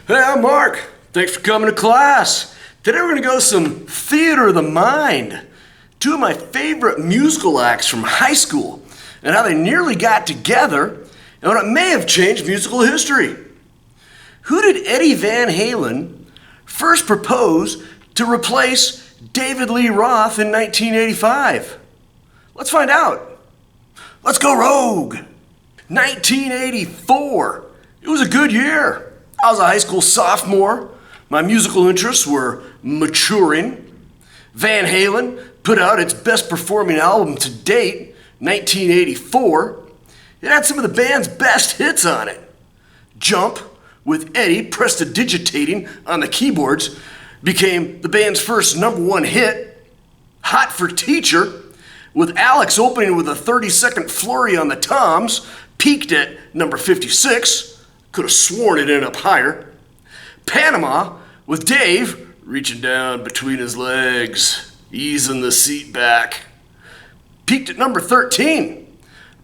Hey, I'm Mark. Thanks for coming to class. Today we're going to go some theater of the mind. Two of my favorite musical acts from high school and how they nearly got together and what it may have changed musical history. Who did Eddie Van Halen first propose to replace David Lee Roth in 1985? Let's find out. Let's go rogue. 1984. It was a good year. I was a high school sophomore. My musical interests were maturing. Van Halen put out its best performing album to date, 1984. It had some of the band's best hits on it. Jump, with Eddie prestidigitating on the keyboards, became the band's first #1 hit. Hot for Teacher, with Alex opening with a 30-second flurry on the toms, peaked at number 56. Could have sworn it ended up higher. Panama, with Dave reaching down between his legs, easing the seat back, peaked at number 13.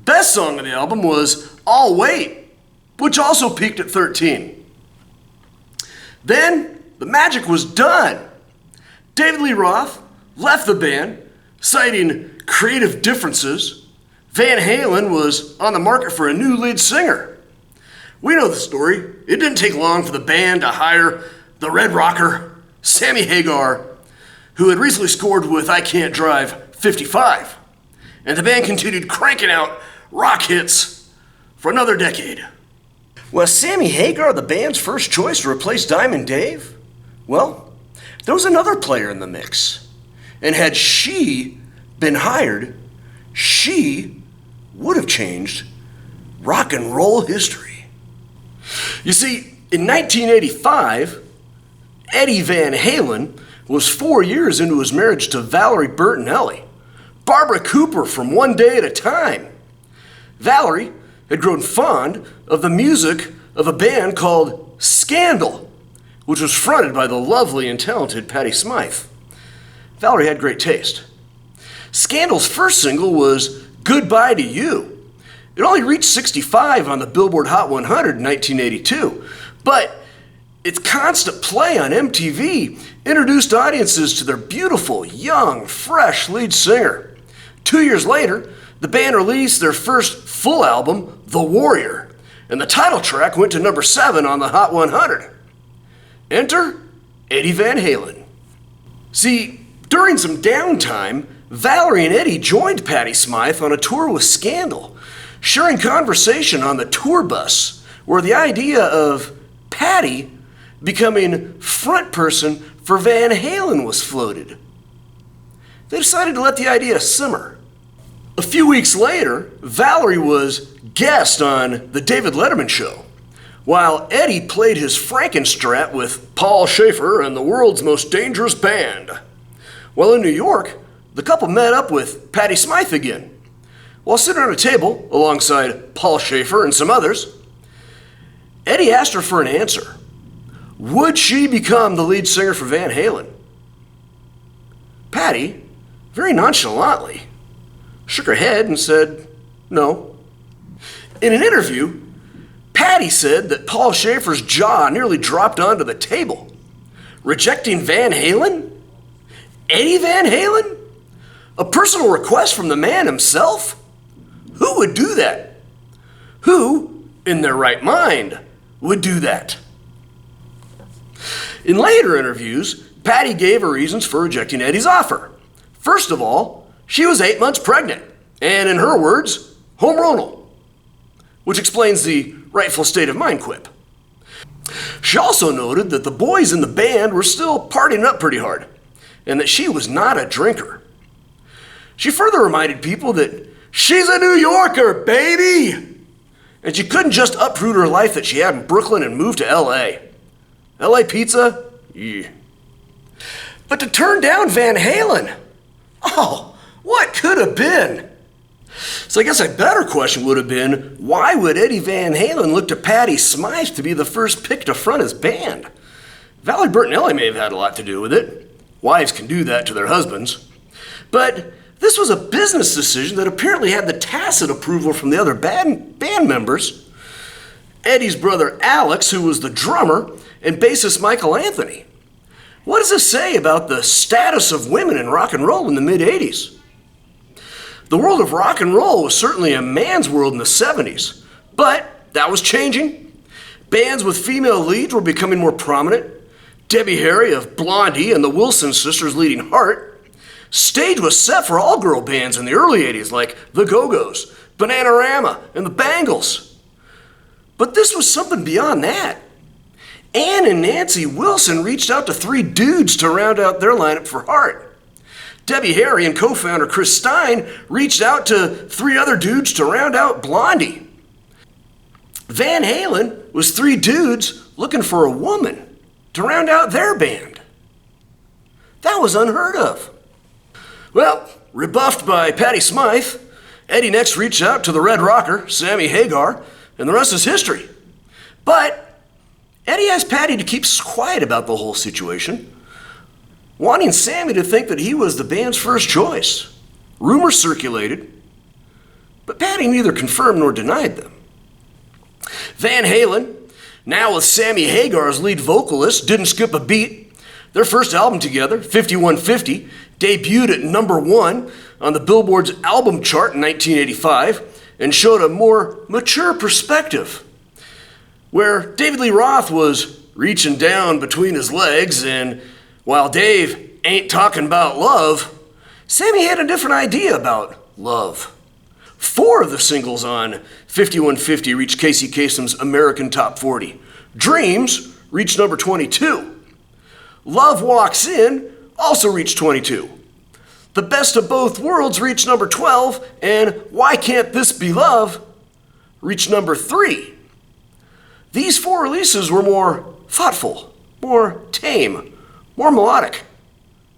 Best song of the album was I'll Wait, which also peaked at 13. Then the magic was done. David Lee Roth left the band, citing creative differences. Van Halen was on the market for a new lead singer. We know the story. It didn't take long for the band to hire the Red Rocker, Sammy Hagar, who had recently scored with I Can't Drive 55. And the band continued cranking out rock hits for another decade. Was Sammy Hagar the band's first choice to replace Diamond Dave? Well, there was another player in the mix. And had she been hired, she would have changed rock and roll history. You see, in 1985, Eddie Van Halen was 4 years into his marriage to Valerie Bertinelli, Barbara Cooper from One Day at a Time. Valerie had grown fond of the music of a band called Scandal, which was fronted by the lovely and talented Patti Smythe. Valerie had great taste. Scandal's first single was Goodbye to You. It only reached 65 on the Billboard Hot 100 in 1982, but its constant play on MTV introduced audiences to their beautiful, young, fresh lead singer. 2 years later, the band released their first full album, The Warrior, and the title track went to number 7 on the Hot 100. Enter Eddie Van Halen. See, during some downtime, Valerie and Eddie joined Patti Smythe on a tour with Scandal, sharing conversation on the tour bus, where the idea of Patti becoming front person for Van Halen was floated. They decided to let the idea simmer. A few weeks later, Valerie was guest on the David Letterman Show, while Eddie played his Frankenstrat with Paul Schaefer and the World's Most Dangerous Band. While in New York, the couple met up with Patti Smythe again. While sitting on a table alongside Paul Schaefer and some others, Eddie asked her for an answer. Would she become the lead singer for Van Halen? Patti, very nonchalantly, shook her head and said no. In an interview, Patti said that Paul Schaefer's jaw nearly dropped onto the table. Rejecting Van Halen? Eddie Van Halen? A personal request from the man himself? Who would do that? Who, in their right mind, would do that? In later interviews, Patti gave her reasons for rejecting Eddie's offer. First of all, she was 8 months pregnant, and in her words, hormonal, which explains the rightful state of mind quip. She also noted that the boys in the band were still partying up pretty hard, and that she was not a drinker. She further reminded people that she's a New Yorker, baby! And she couldn't just uproot her life that she had in Brooklyn and move to LA. LA pizza? Yeah. But to turn down Van Halen? Oh, what could have been? So I guess a better question would have been, why would Eddie Van Halen look to Patti Smythe to be the first pick to front his band? Valerie Bertinelli may have had a lot to do with it. Wives can do that to their husbands. But this was a business decision that apparently had the tacit approval from the other band members. Eddie's brother Alex, who was the drummer, and bassist Michael Anthony. What does this say about the status of women in rock and roll in the mid-'80s? The world of rock and roll was certainly a man's world in the 70s, but that was changing. Bands with female leads were becoming more prominent. Debbie Harry of Blondie and the Wilson sisters leading Heart. Stage was set for all-girl bands in the early 80s like the Go-Go's, Bananarama, and the Bangles. But this was something beyond that. Ann and Nancy Wilson reached out to 3 dudes to round out their lineup for Heart. Debbie Harry and co-founder Chris Stein reached out to 3 other dudes to round out Blondie. Van Halen was 3 dudes looking for a woman to round out their band. That was unheard of. Well, rebuffed by Patti Smythe, Eddie next reached out to the Red Rocker, Sammy Hagar, and the rest is history. But Eddie asked Patti to keep quiet about the whole situation, wanting Sammy to think that he was the band's first choice. Rumors circulated, but Patti neither confirmed nor denied them. Van Halen, now with Sammy Hagar as lead vocalist, didn't skip a beat. Their first album together, 5150, debuted at #1 on the Billboard's album chart in 1985 and showed a more mature perspective, where David Lee Roth was reaching down between his legs, and while Dave ain't talking about love, Sammy had a different idea about love. 4 of the singles on 5150 reached Casey Kasem's American Top 40. Dreams reached number 22. Love Walks In also reached 22. The Best of Both Worlds reached number 12, and Why Can't This Be Love reached number 3. These 4 releases were more thoughtful, more tame, more melodic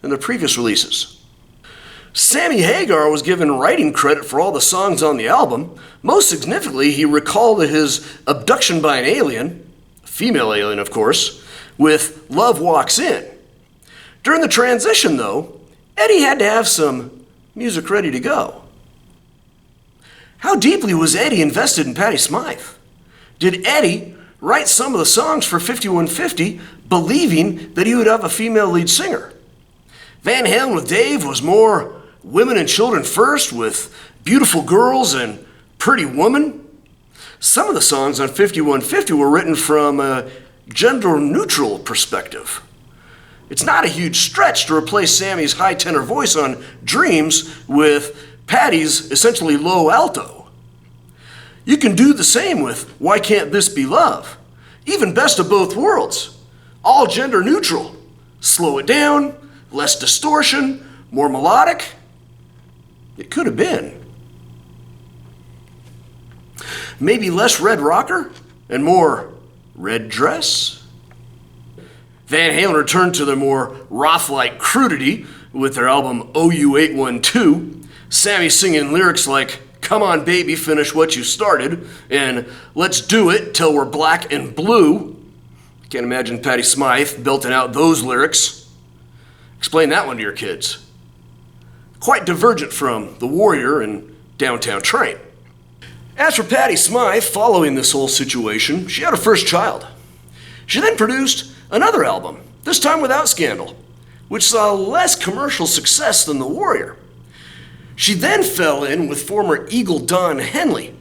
than the previous releases. Sammy Hagar was given writing credit for all the songs on the album. Most significantly, he recalled his abduction by an alien, a female alien of course, with Love Walks In. During the transition though, Eddie had to have some music ready to go. How deeply was Eddie invested in Patti Smythe? Did Eddie write some of the songs for 5150 believing that he would have a female lead singer? Van Halen with Dave was more women and children first, with Beautiful Girls and Pretty Woman. Some of the songs on 5150 were written from a gender-neutral perspective. It's not a huge stretch to replace Sammy's high tenor voice on Dreams with Patti's essentially low alto. You can do the same with Why Can't This Be Love? Even Best of Both Worlds, all gender neutral. Slow it down, less distortion, more melodic. It could have been. Maybe less Red Rocker and more Red Dress? Van Halen returned to their more Roth-like crudity with their album OU812, Sammy singing lyrics like, "Come on baby, finish what you started," and "Let's do it till we're black and blue." Can't imagine Patti Smythe belting out those lyrics. Explain that one to your kids. Quite divergent from The Warrior and Downtown Train. As for Patti Smythe, following this whole situation, she had her first child. She then produced another album, this time without scandal, which saw less commercial success than The Warrior. She then fell in with former Eagle Don Henley,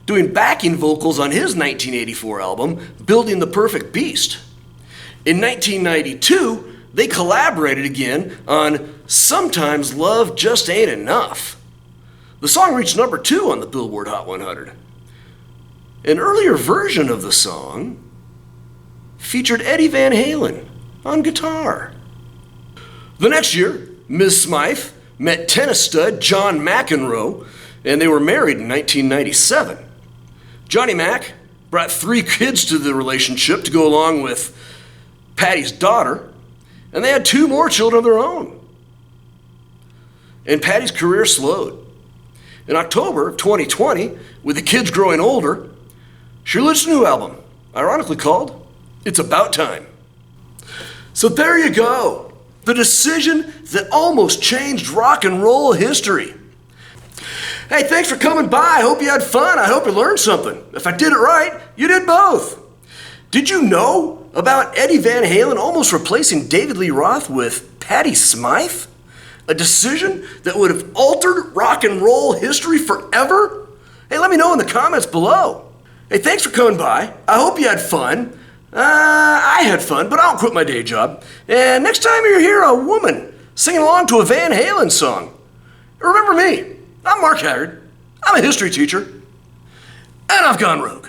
doing backing vocals on his 1984 album, Building the Perfect Beast. In 1992, they collaborated again on Sometimes Love Just Ain't Enough. The song reached number 2 on the Billboard Hot 100. An earlier version of the song featured Eddie Van Halen on guitar. The next year, Ms. Smythe met tennis stud John McEnroe, and they were married in 1997. Johnny Mac brought 3 kids to the relationship to go along with Patti's daughter, and they had 2 more children of their own. And Patti's career slowed. In October of 2020, with the kids growing older, she released a new album, ironically called It's About Time. So there you go, the decision that almost changed rock and roll history. Hey, thanks for coming by. I hope you had fun. I hope you learned something. If I did it right, you did both. Did you know about Eddie Van Halen almost replacing David Lee Roth with Patti Smythe? A decision that would have altered rock and roll history forever? Hey, let me know in the comments below. Hey, thanks for coming by. I hope you had fun. I had fun, but I don't quit my day job. And next time you hear a woman singing along to a Van Halen song, remember me. I'm Mark Haggard. I'm a history teacher. And I've gone rogue.